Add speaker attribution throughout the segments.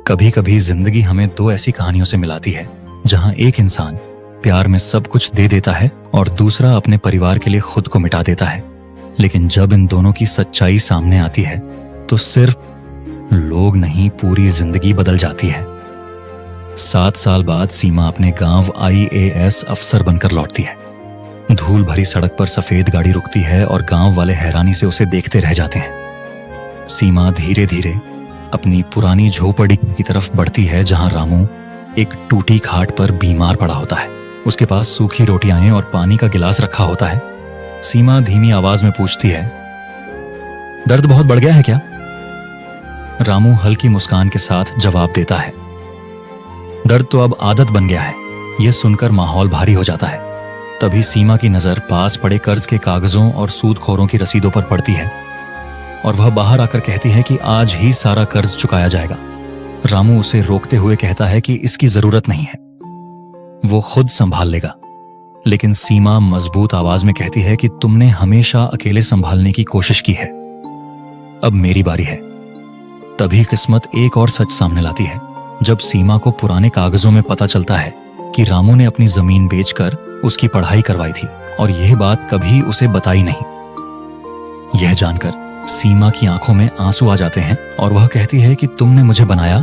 Speaker 1: कभी कभी जिंदगी हमें दो ऐसी कहानियों से मिलाती है जहां एक इंसान प्यार में सब कुछ दे देता है और दूसरा अपने परिवार के लिए खुद को मिटा देता है। लेकिन जब इन दोनों की सच्चाई सामने आती है तो सिर्फ लोग नहीं, पूरी जिंदगी बदल जाती है। 7 साल बाद सीमा अपने गांव IAS अफसर बनकर लौटती है। धूल भरी सड़क पर सफेद गाड़ी रुकती है और गांव वाले हैरानी से उसे देखते रह जाते हैं। सीमा धीरे धीरे अपनी पुरानी झोपड़ी की तरफ बढ़ती है जहां रामू एक टूटी खाट पर बीमार पड़ा होता है। उसके पास सूखी रोटियां और पानी का गिलास रखा होता है। सीमा धीमी आवाज में पूछती है, दर्द बहुत बढ़ गया है क्या? रामू हल्की मुस्कान के साथ जवाब देता है, दर्द तो अब आदत बन गया है। यह सुनकर माहौल भारी हो जाता है। तभी सीमा की नजर पास पड़े कर्ज के कागजों और सूदखोरों की रसीदों पर पड़ती है और वह बाहर आकर कहती है कि आज ही सारा कर्ज चुकाया जाएगा। रामू उसे रोकते हुए कहता है कि इसकी जरूरत नहीं है, वो खुद संभाल लेगा। लेकिन सीमा मजबूत आवाज में कहती है कि तुमने हमेशा अकेले संभालने की कोशिश की है, अब मेरी बारी है। तभी किस्मत एक और सच सामने लाती है। जब सीमा को पुराने कागजों में पता चलता है कि रामू ने अपनी जमीन बेचकर उसकी पढ़ाई करवाई थी और यह बात कभी उसे बताई नहीं। यह जानकर सीमा की आंखों में आंसू आ जाते हैं और वह कहती है कि तुमने मुझे बनाया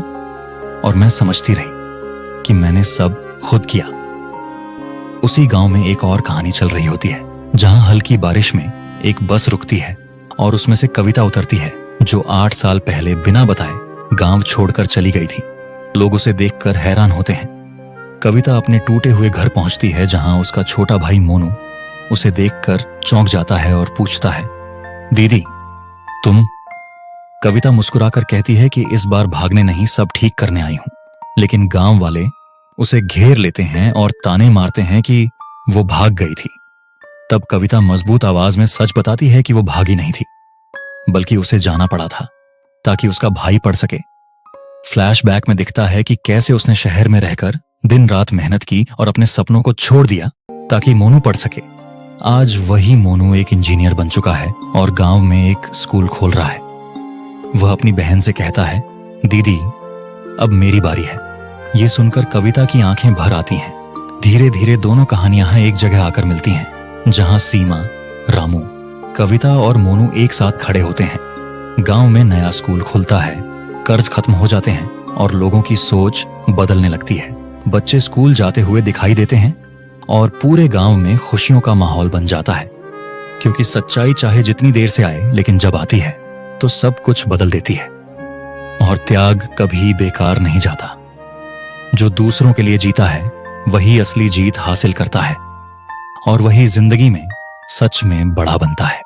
Speaker 1: और मैं समझती रही कि मैंने सब खुद किया। उसी गांव में एक और कहानी चल रही होती है जहां हल्की बारिश में एक बस रुकती है और उसमें से कविता उतरती है जो 8 साल पहले बिना बताए गांव छोड़कर चली गई थी। लोग उसे देखकर हैरान होते हैं। कविता अपने टूटे हुए घर पहुंचती है जहां उसका छोटा भाई मोनू उसे देखकर चौंक जाता है और पूछता है, दीदी तुम? कविता मुस्कुराकर कहती है कि इस बार भागने नहीं, सब ठीक करने आई हूं। लेकिन गांव वाले उसे घेर लेते हैं और ताने मारते हैं कि वो भाग गई थी। तब कविता मजबूत आवाज में सच बताती है कि वो भागी नहीं थी, बल्कि उसे जाना पड़ा था ताकि उसका भाई पढ़ सके। फ्लैशबैक में दिखता है कि कैसे उसने शहर में रहकर दिन रात मेहनत की और अपने सपनों को छोड़ दिया ताकि मोनू पढ़ सके। आज वही मोनू एक इंजीनियर बन चुका है और गांव में एक स्कूल खोल रहा है। वह अपनी बहन से कहता है, दीदी अब मेरी बारी है। ये सुनकर कविता की आंखें भर आती हैं। धीरे धीरे दोनों कहानियां एक जगह आकर मिलती हैं जहां सीमा, रामू, कविता और मोनू एक साथ खड़े होते हैं। गांव में नया स्कूल खुलता है, कर्ज खत्म हो जाते हैं और लोगों की सोच बदलने लगती है। बच्चे स्कूल जाते हुए दिखाई देते हैं और पूरे गांव में खुशियों का माहौल बन जाता है, क्योंकि सच्चाई चाहे जितनी देर से आए लेकिन जब आती है तो सब कुछ बदल देती है। और त्याग कभी बेकार नहीं जाता। जो दूसरों के लिए जीता है वही असली जीत हासिल करता है और वही जिंदगी में सच में बड़ा बनता है।